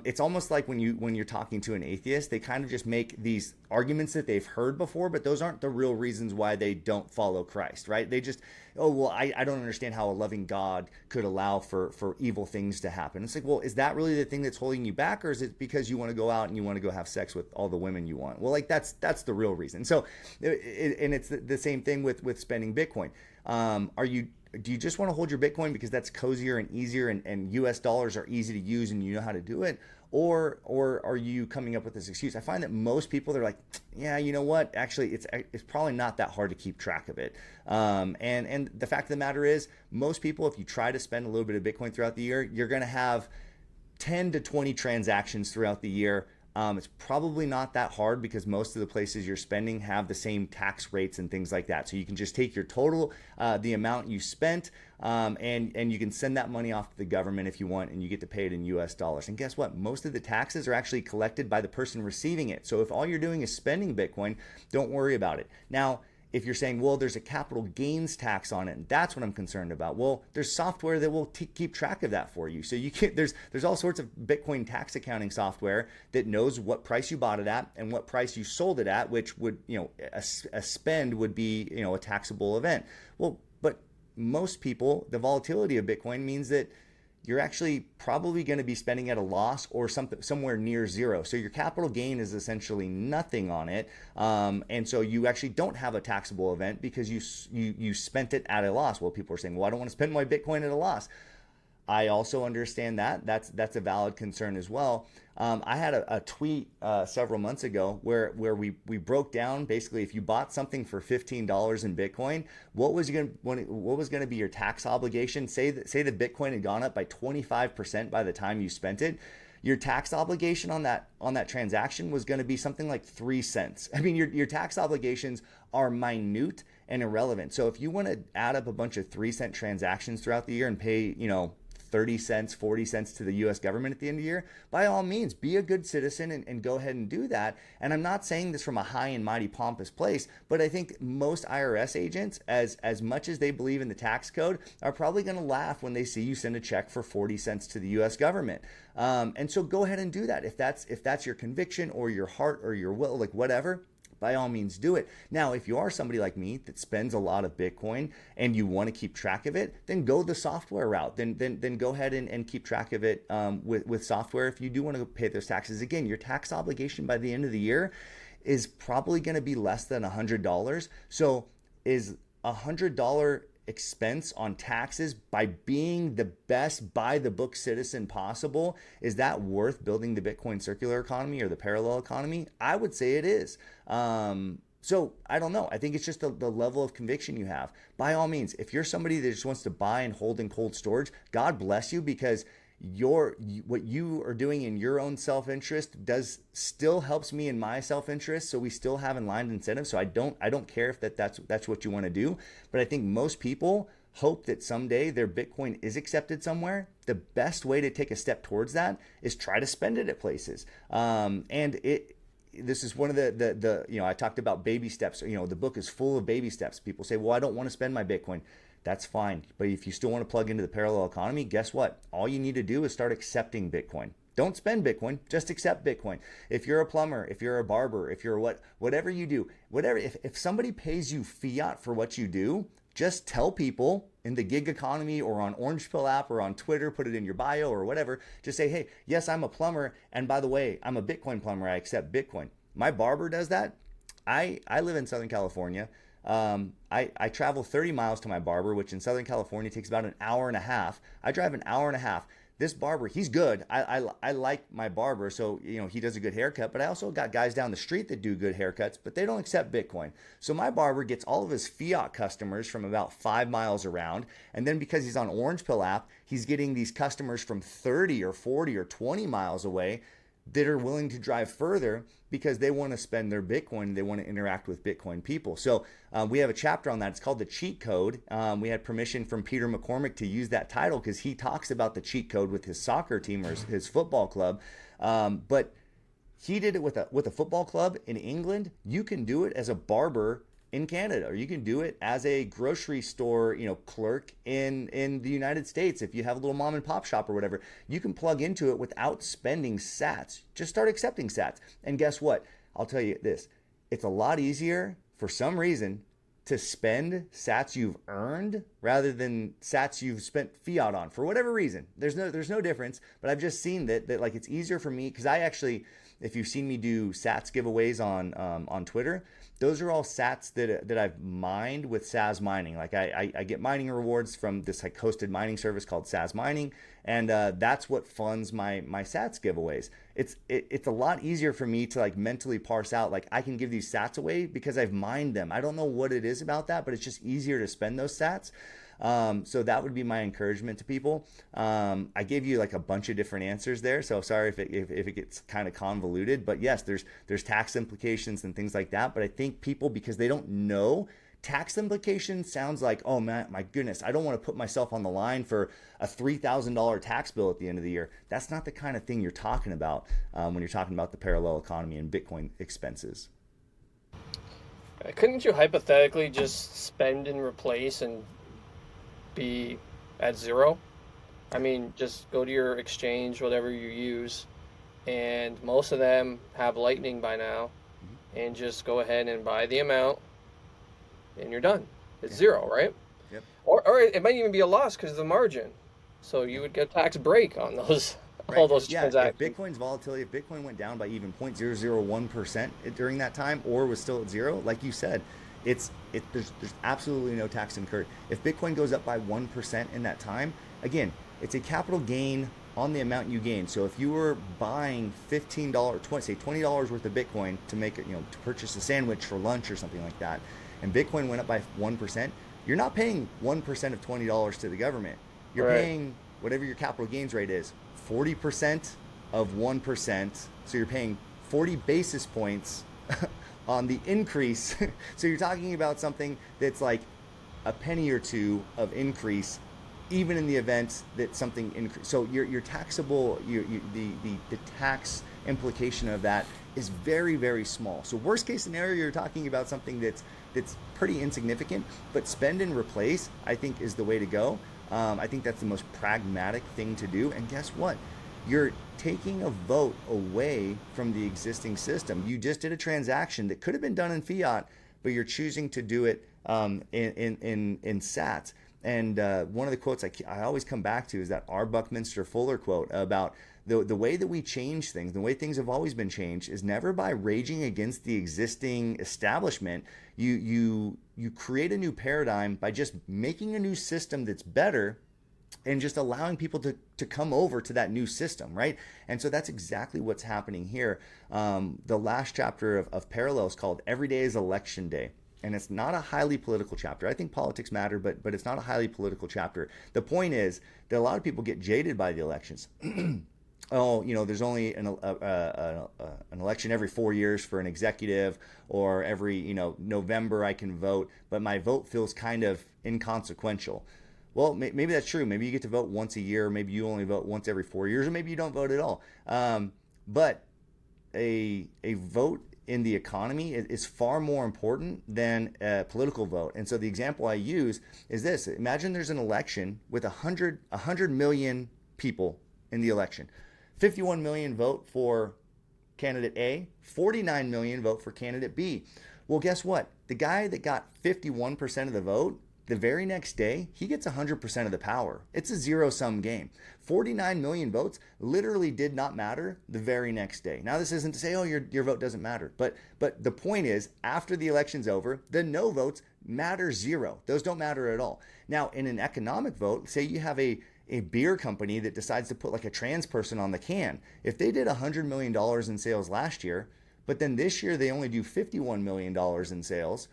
S1: it's almost like when you're talking to an atheist, they kind of just make these arguments that they've heard before, but those aren't the real reasons why they don't follow Christ, right? They just, oh, well, I don't understand how a loving God could allow for evil things to happen. It's like, well, is that really the thing that's holding you back, or is it because you want to go out and you want to go have sex with all the women you want? Well, like that's the real reason. So, and it's the same thing with spending Bitcoin. Do you just want to hold your Bitcoin because that's cozier and easier, and US dollars are easy to use and you know how to do it? Or are you coming up with this excuse? I find that most people, they're like, yeah, you know what? Actually, it's probably not that hard to keep track of it. And the fact of the matter is, most people, if you try to spend a little bit of Bitcoin throughout the year, you're going to have 10 to 20 transactions throughout the year. It's probably not that hard because most of the places you're spending have the same tax rates and things like that. So you can just take your total, the amount you spent, and you can send that money off to the government if you want, and you get to pay it in US dollars. And guess what? Most of the taxes are actually collected by the person receiving it. So if all you're doing is spending Bitcoin, don't worry about it. Now, if you're saying, well, there's a capital gains tax on it, and that's what I'm concerned about. Well, there's software that will keep track of that for you. So you can there's all sorts of Bitcoin tax accounting software that knows what price you bought it at and what price you sold it at, which would, a spend would be, a taxable event. Well, but most people, the volatility of Bitcoin means that you're actually probably going to be spending at a loss or somewhere near zero. So your capital gain is essentially nothing on it. And so you actually don't have a taxable event because you spent it at a loss. Well, people are saying, well, I don't want to spend my Bitcoin at a loss. I also understand that. That's a valid concern as well. I had a tweet several months ago where we broke down basically if you bought something for $15 in Bitcoin, what was going to be your tax obligation? Say that Bitcoin had gone up by 25% by the time you spent it. Your tax obligation on that transaction was going to be something like 3 cents. I mean, your tax obligations are minute and irrelevant. So if you want to add up a bunch of 3-cent transactions throughout the year and pay, 30 cents, 40 cents to the US government at the end of the year, by all means, be a good citizen and go ahead and do that. And I'm not saying this from a high and mighty pompous place, but I think most IRS agents, as much as they believe in the tax code, are probably going to laugh when they see you send a check for 40 cents to the US government. And so go ahead and do that. If that's your conviction or your heart or your will, like whatever, by all means do it. Now, if you are somebody like me that spends a lot of Bitcoin and you want to keep track of it, then go the software route. Then go ahead and keep track of it with software. If you do want to pay those taxes, again, your tax obligation by the end of the year is probably going to be less than $100. So is $100 expense on taxes by being the best by the book citizen possible, is that worth building the Bitcoin circular economy or the parallel economy? I would say it is. So I don't know. I think it's just the level of conviction you have. By all means, if you're somebody that just wants to buy and hold in cold storage, God bless you, because what you are doing in your own self-interest still helps me in my self-interest. So we still have aligned incentives. So I don't care if that's what you want to do. But I think most people hope that someday their Bitcoin is accepted somewhere. The best way to take a step towards that is try to spend it at places. This is one of the I talked about baby steps. The book is full of baby steps. People say, well, I don't want to spend my Bitcoin. That's fine. But if you still want to plug into the parallel economy, guess what? All you need to do is start accepting Bitcoin. Don't spend Bitcoin, just accept Bitcoin. If you're a plumber, if you're a barber, if you're whatever you do, if somebody pays you fiat for what you do, just tell people in the gig economy or on Orange Pill app or on Twitter, put it in your bio or whatever. Just say, hey, yes, I'm a plumber. And by the way, I'm a Bitcoin plumber. I accept Bitcoin. My barber does that. I live in Southern California. I travel 30 miles to my barber, which in Southern California takes about an hour and a half. I drive an hour and a half. This barber, he's good. I like my barber, so he does a good haircut. But I also got guys down the street that do good haircuts, but they don't accept Bitcoin. So my barber gets all of his fiat customers from about 5 miles around, and then because he's on Orange Pill app, he's getting these customers from 30 or 40 or 20 miles away that are willing to drive further because they want to spend their Bitcoin. They want to interact with Bitcoin people. So we have a chapter on that. It's called The Cheat Code. We had permission from Peter McCormick to use that title because he talks about the cheat code with his soccer team or his football club. But He did it with a football club in England. You can do it as a barber in Canada, or you can do it as a grocery store, clerk in the United States. If you have a little mom and pop shop or whatever, you can plug into it without spending sats. Just start accepting sats. And guess what? I'll tell you this. It's a lot easier for some reason to spend sats you've earned rather than sats you've spent fiat on for whatever reason. There's no difference, but I've just seen that like it's easier for me because I actually, if you've seen me do sats giveaways on Twitter, those are all sats that I've mined with SAS Mining. Like I get mining rewards from this like hosted mining service called SAS Mining, and that's what funds my sats giveaways. It's a lot easier for me to like mentally parse out, like I can give these sats away because I've mined them. I don't know what it is about that, but it's just easier to spend those sats. So that would be my encouragement to people. I gave you like a bunch of different answers there, so sorry if it gets kind of convoluted, but yes, there's tax implications and things like that. But I think people, because they don't know tax implications, sounds like, oh man, my goodness, I don't want to put myself on the line for a $3,000 tax bill at the end of the year. That's not the kind of thing you're talking about when you're talking about the parallel economy and Bitcoin expenses.
S2: Couldn't you hypothetically just spend and replace and be at zero? I mean, just go to your exchange, whatever you use, and most of them have Lightning by now, and just go ahead and buy the amount, and you're done. It's zero, right?
S1: Yep.
S2: Or it might even be a loss because of the margin. So you would get a tax break on those all those transactions.
S1: If Bitcoin's volatility, if Bitcoin went down by even 0.001% during that time, or was still at zero, like you said, there's absolutely no tax incurred. If Bitcoin goes up by 1% in that time, again, it's a capital gain on the amount you gain. So if you were buying $15, $20 worth of Bitcoin to make it, to purchase a sandwich for lunch or something like that, and Bitcoin went up by 1%, you're not paying 1% of $20 to the government. You're paying whatever your capital gains rate is, 40% of 1%. So you're paying 40 basis points on the increase. So you're talking about something that's like a penny or two of increase, even in the event that something increase. So your taxable, the tax implication of that is very, very small. So worst case scenario, you're talking about something that's pretty insignificant, but spend and replace, I think, is the way to go. I think that's the most pragmatic thing to do. And guess what? You're taking a vote away from the existing system. You just did a transaction that could have been done in fiat, but you're choosing to do it in sats. And one of the quotes I always come back to is that R. Buckminster Fuller quote about the way that we change things, the way things have always been changed, is never by raging against the existing establishment. You create a new paradigm by just making a new system that's better and just allowing people to come over to that new system, right? And so that's exactly what's happening here. The last chapter of Parallel is called Every Day is Election Day. And it's not a highly political chapter. I think politics matter, but it's not a highly political chapter. The point is that a lot of people get jaded by the elections. Oh, there's only an election every 4 years for an executive, or every, November I can vote, but my vote feels kind of inconsequential. Well, maybe that's true. Maybe you get to vote once a year. Maybe you only vote once every 4 years, or maybe you don't vote at all. But a vote in the economy is far more important than a political vote. And so the example I use is this. Imagine there's an election with 100 million people in the election. 51 million vote for candidate A, 49 million vote for candidate B. Well, guess what? The guy that got 51% of the vote, the very next day, he gets 100% of the power. It's a zero-sum game. 49 million votes literally did not matter the very next day. Now, this isn't to say, oh, your vote doesn't matter. But the point is, after the election's over, the no votes matter zero. Those don't matter at all. Now, in an economic vote, say you have a beer company that decides to put like a trans person on the can. If they did $100 million in sales last year, but then this year they only do $51 million in sales,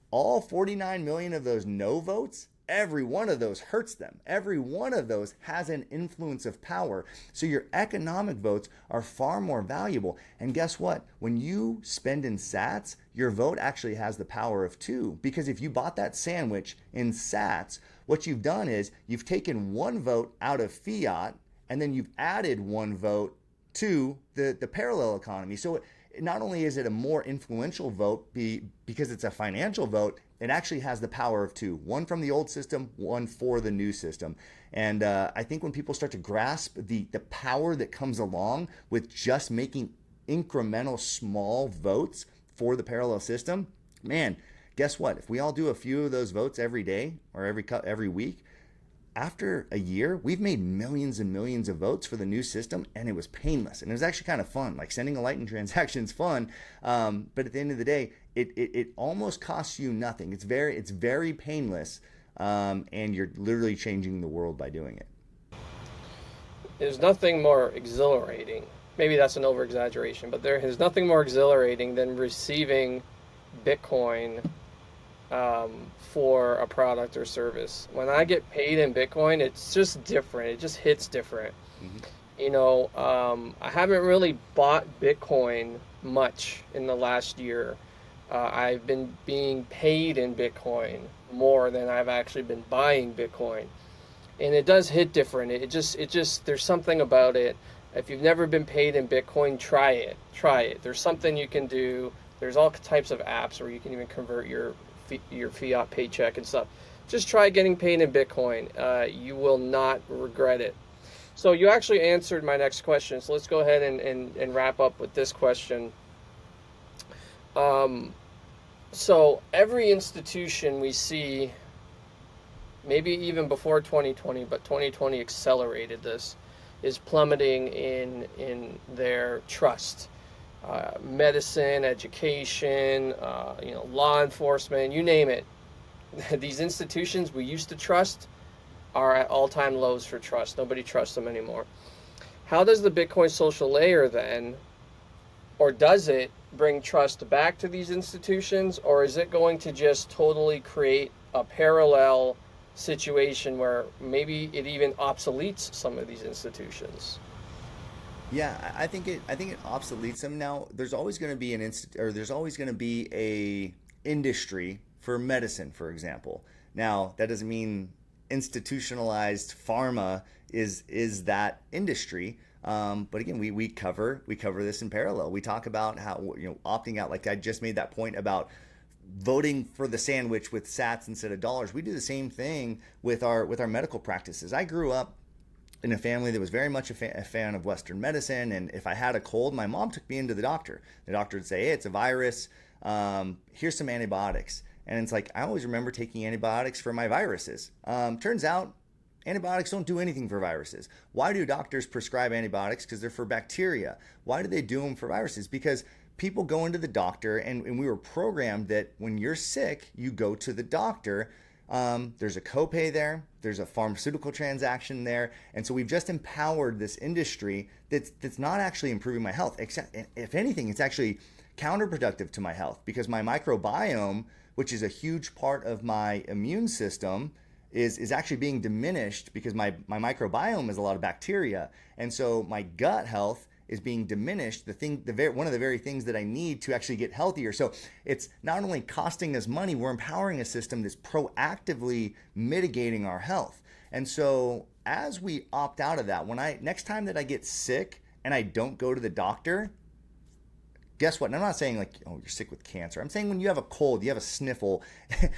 S1: all 49 million of those no votes, every one of those hurts them. Every one of those has an influence of power. So your economic votes are far more valuable. And guess what? When you spend in sats, your vote actually has the power of two. Because if you bought that sandwich in sats, what you've done is you've taken one vote out of fiat, and then you've added one vote to the parallel economy. So not only is it a more influential vote because it's a financial vote, it actually has the power of two: one from the old system, one for the new system. And I think when people start to grasp the power that comes along with just making incremental small votes for the parallel system, man, guess what? If we all do a few of those votes every day or every week, after a year, we've made millions and millions of votes for the new system, and it was painless. And it was actually kind of fun. Like sending a Lightning transaction is fun, but at the end of the day, it almost costs you nothing. It's very painless, and you're literally changing the world by doing it.
S2: There's nothing more exhilarating. Maybe that's an over-exaggeration, but there is nothing more exhilarating than receiving Bitcoin for a product or service. When I get paid in Bitcoin, it's just different. It just hits different. I haven't really bought Bitcoin much in the last year. I've been being paid in Bitcoin more than I've actually been buying Bitcoin. And it does hit different. It just, there's something about it. If you've never been paid in Bitcoin, try it. There's something you can do. There's all types of apps where you can even convert your fiat paycheck and stuff. Just try getting paid in Bitcoin. You will not regret it. So you actually answered my next question. So let's go ahead and wrap up with this question. So every institution we see, maybe even before 2020, but 2020 accelerated this, is plummeting in their trust. Medicine, education, law enforcement, you name it. These institutions we used to trust are at all-time lows for trust. Nobody trusts them anymore. How does the Bitcoin social layer then, or does it bring trust back to these institutions, or is it going to just totally create a parallel situation where maybe it even obsoletes some of these institutions?
S1: Yeah, I think it obsoletes them. Now, there's always going to be there's always going to be a industry for medicine, for example. Now, that doesn't mean institutionalized pharma is that industry. But again, we cover this in parallel. We talk about how opting out. Like I just made that point about voting for the sandwich with sats instead of dollars. We do the same thing with our medical practices. I grew up in a family that was very much a fan of Western medicine, and if I had a cold, my mom took me into the doctor. The doctor would say, "Hey, it's a virus. Here's some antibiotics." And it's like I always remember taking antibiotics for my viruses. Turns out antibiotics don't do anything for viruses. Why do doctors prescribe antibiotics? Because they're for bacteria. Why do they do them for viruses? Because people go into the doctor, and we were programmed that when you're sick, you go to the doctor. There's a copay there. There's a pharmaceutical transaction there. And so we've just empowered this industry that's not actually improving my health. Except, if anything, it's actually counterproductive to my health, because my microbiome, which is a huge part of my immune system, is actually being diminished because my microbiome is a lot of bacteria. And so my gut health is being diminished, one of the very things that I need to actually get healthier. So it's not only costing us money, we're empowering a system that's proactively mitigating our health. And so as we opt out of that, next time that I get sick and I don't go to the doctor, guess what? And I'm not saying like, oh, you're sick with cancer. I'm saying when you have a cold, you have a sniffle,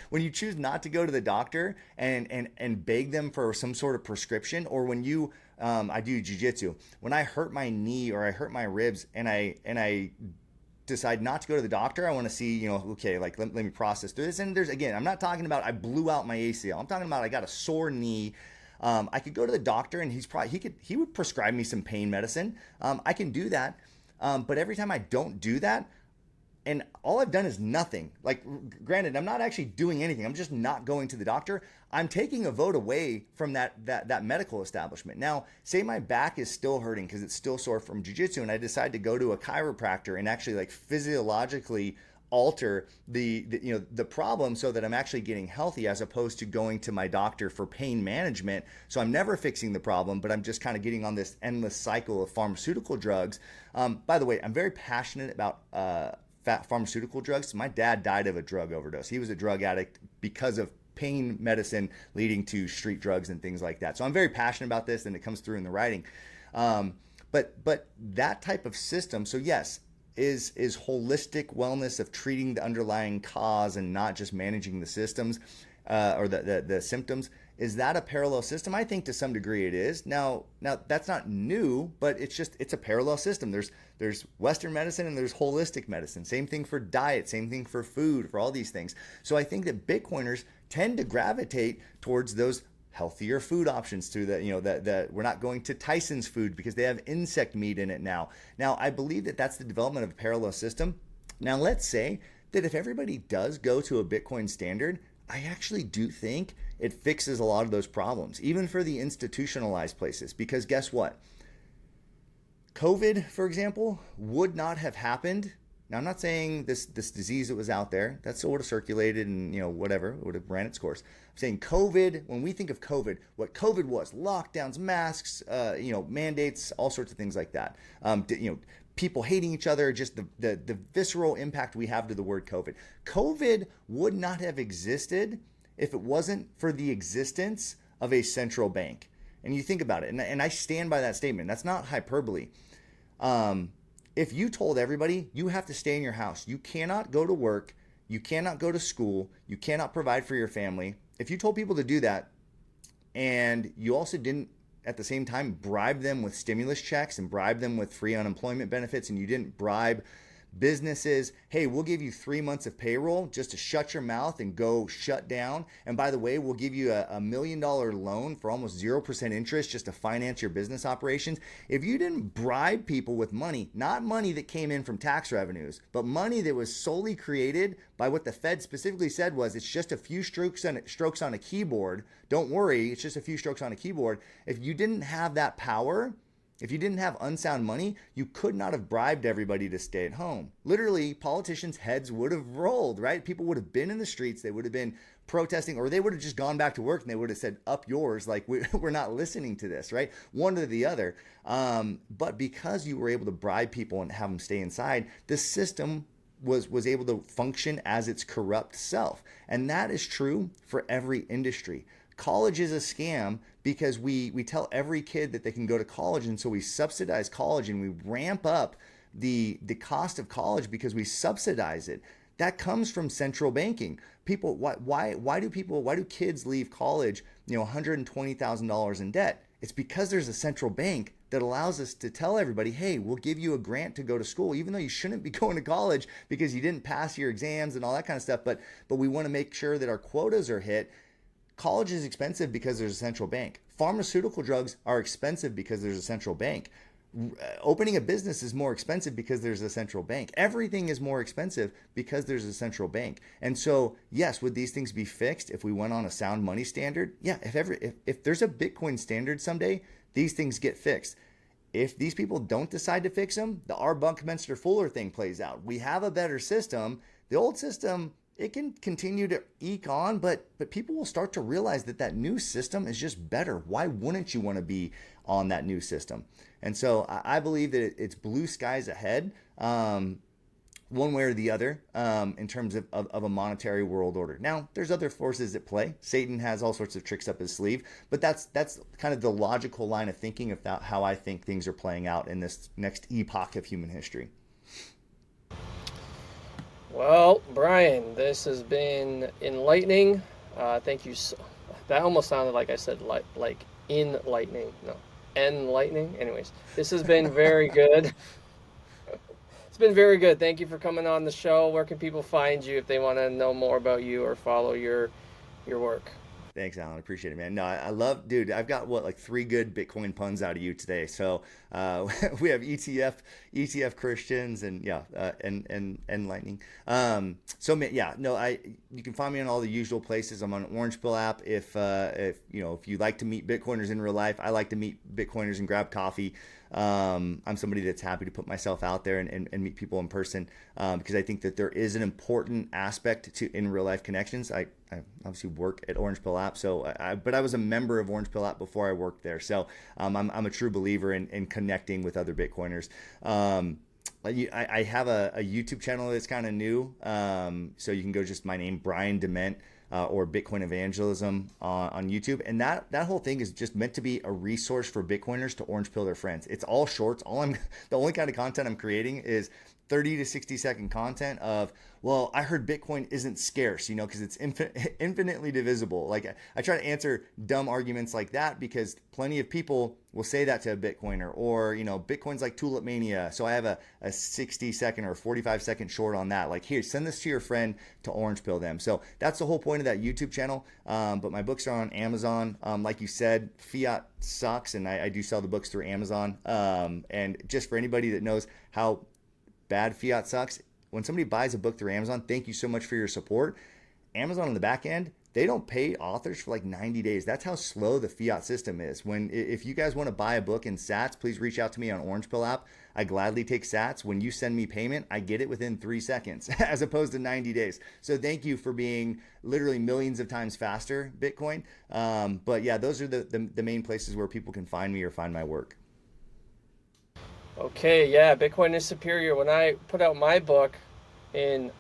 S1: when you choose not to go to the doctor and beg them for some sort of prescription, or when you I do jiu-jitsu. When I hurt my knee or I hurt my ribs and I decide not to go to the doctor, I want to see, okay, like let me process through this. And I'm not talking about I blew out my ACL. I'm talking about I got a sore knee. I could go to the doctor and he would prescribe me some pain medicine. I can do that. But every time I don't do that, and all I've done is nothing. Like, granted, I'm not actually doing anything. I'm just not going to the doctor. I'm taking a vote away from that medical establishment. Now, say my back is still hurting because it's still sore from jiu-jitsu, and I decide to go to a chiropractor and actually like physiologically alter the problem so that I'm actually getting healthy, as opposed to going to my doctor for pain management. So I'm never fixing the problem, but I'm just kind of getting on this endless cycle of pharmaceutical drugs. By the way, I'm very passionate about pharmaceutical drugs. My dad died of a drug overdose. He was a drug addict because of pain medicine leading to street drugs and things like that. So I'm very passionate about this, and it comes through in the writing. But that type of system, so yes, is holistic wellness of treating the underlying cause and not just managing the systems or the symptoms. Is that a parallel system? I think to some degree it is. Now that's not new, but it's a parallel system. There's Western medicine and there's holistic medicine. Same thing for diet, same thing for food, for all these things. So I think that Bitcoiners tend to gravitate towards those healthier food options too, that we're not going to Tyson's food because they have insect meat in it now. Now, I believe that that's the development of a parallel system. Now, let's say that if everybody does go to a Bitcoin standard, I actually do think it fixes a lot of those problems, even for the institutionalized places. Because guess what? COVID, for example, would not have happened. Now, I'm not saying this disease that was out there, that still would have circulated and, whatever, it would have ran its course. I'm saying COVID, when we think of COVID, what COVID was, lockdowns, masks, mandates, all sorts of things like that. People hating each other, just the visceral impact we have to the word COVID. COVID would not have existed if it wasn't for the existence of a central bank. And you think about it, and I stand by that statement. That's not hyperbole. If you told everybody you have to stay in your house, you cannot go to work, you cannot go to school, you cannot provide for your family. If you told people to do that, and you also didn't at the same time bribe them with stimulus checks and bribe them with free unemployment benefits, and you didn't bribe businesses, hey, we'll give you 3 months of payroll just to shut your mouth and go shut down. And by the way, we'll give you a $1 million loan for almost 0% interest just to finance your business operations. If you didn't bribe people with money, not money that came in from tax revenues, but money that was solely created by what the Fed specifically said was it's just a few strokes on a keyboard. Don't worry, it's just a few strokes on a keyboard. If you didn't have that power, if you didn't have unsound money, you could not have bribed everybody to stay at home. Literally, politicians' heads would have rolled, right? People would have been in the streets. They would have been protesting, or they would have just gone back to work and they would have said, up yours, like we're not listening to this, right? One or the other. But because you were able to bribe people and have them stay inside, the system was able to function as its corrupt self. And that is true for every industry. College is a scam because we tell every kid that they can go to college, and so we subsidize college and we ramp up the cost of college because we subsidize it. That comes from central banking. People, why do kids leave college, $120,000 in debt? It's because there's a central bank that allows us to tell everybody, hey, we'll give you a grant to go to school, even though you shouldn't be going to college because you didn't pass your exams and all that kind of stuff. But we want to make sure that our quotas are hit. College is expensive because there's a central bank. Pharmaceutical drugs are expensive because there's a central bank. Opening a business is more expensive because there's a central bank. Everything is more expensive because there's a central bank. And so, yes, would these things be fixed if we went on a sound money standard? Yeah, if there's a Bitcoin standard someday, these things get fixed. If these people don't decide to fix them, the R. Buckminster Fuller thing plays out. We have a better system. The old system, it can continue to eke on, but people will start to realize that new system is just better. Why wouldn't you want to be on that new system? And so I believe that it's blue skies ahead, one way or the other, in terms of a monetary world order. Now, there's other forces at play. Satan has all sorts of tricks up his sleeve, but that's kind of the logical line of thinking of how I think things are playing out in this next epoch of human history.
S2: Well, Brian, this has been enlightening. Thank you. That almost sounded like I said like enlightening. No, enlightening. Anyways, this has been very good. It's been very good. Thank you for coming on the show. Where can people find you if they want to know more about you or follow your work?
S1: Thanks, Alan. Appreciate it, man. No, I love, dude. I've got like 3 good Bitcoin puns out of you today. So we have ETF Christians, and and Lightning. You can find me on all the usual places. I'm on Orange Pill app. If you like to meet Bitcoiners in real life, I like to meet Bitcoiners and grab coffee. I'm somebody that's happy to put myself out there and meet people in person, because I think that there is an important aspect to in real life connections. I obviously work at Orange Pill app, but I was a member of Orange Pill app before I worked there. So I'm a true believer in connecting with other Bitcoiners. I have a YouTube channel that's kind of new, so you can go just my name, Brian Dement. or Bitcoin evangelism on YouTube. And that whole thing is just meant to be a resource for Bitcoiners to orange pill their friends. It's all shorts. The only kind of content I'm creating is 30 to 60-second content of, well, I heard Bitcoin isn't scarce, because it's infinitely divisible. Like, I try to answer dumb arguments like that because plenty of people will say that to a Bitcoiner, or, Bitcoin's like tulip mania. So I have a 60-second or 45-second short on that. Like, here, send this to your friend to orange pill them. So that's the whole point of that YouTube channel. But my books are on Amazon. Like you said, fiat sucks, and I do sell the books through Amazon. And just for anybody that knows how bad fiat sucks, when somebody buys a book through Amazon, thank you so much for your support. Amazon on the back end, they don't pay authors for like 90 days. That's how slow the fiat system is. If you guys want to buy a book in sats, please reach out to me on Orange Pill app. I gladly take sats. When you send me payment, I get it within 3 seconds as opposed to 90 days. So thank you for being literally millions of times faster, Bitcoin. But yeah, those are the main places where people can find me or find my work.
S2: Okay, yeah, Bitcoin is superior. When I put out my book in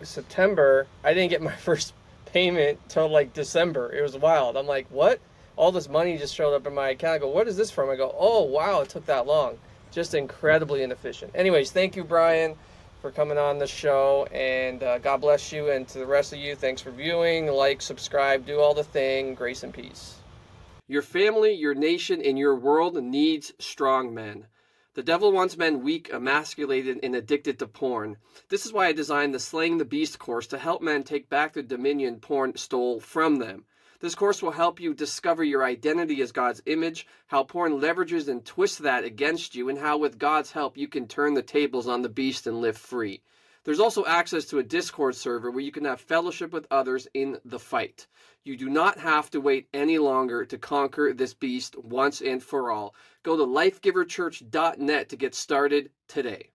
S2: September, I didn't get my first payment till like December. It was wild. I'm like, what? All this money just showed up in my account. I go, what is this from? I go, oh, wow, it took that long. Just incredibly inefficient. Anyways, thank you, Brian, for coming on the show, and God bless you. And to the rest of you, thanks for viewing. Like, subscribe, do all the thing. Grace and peace. Your family, your nation, and your world needs strong men. The devil wants men weak, emasculated, and addicted to porn. This is why I designed the Slaying the Beast course to help men take back the dominion porn stole from them. This course will help you discover your identity as God's image, how porn leverages and twists that against you, and how with God's help you can turn the tables on the beast and live free. There's also access to a Discord server where you can have fellowship with others in the fight. You do not have to wait any longer to conquer this beast once and for all. Go to lifegiverchurch.net to get started today.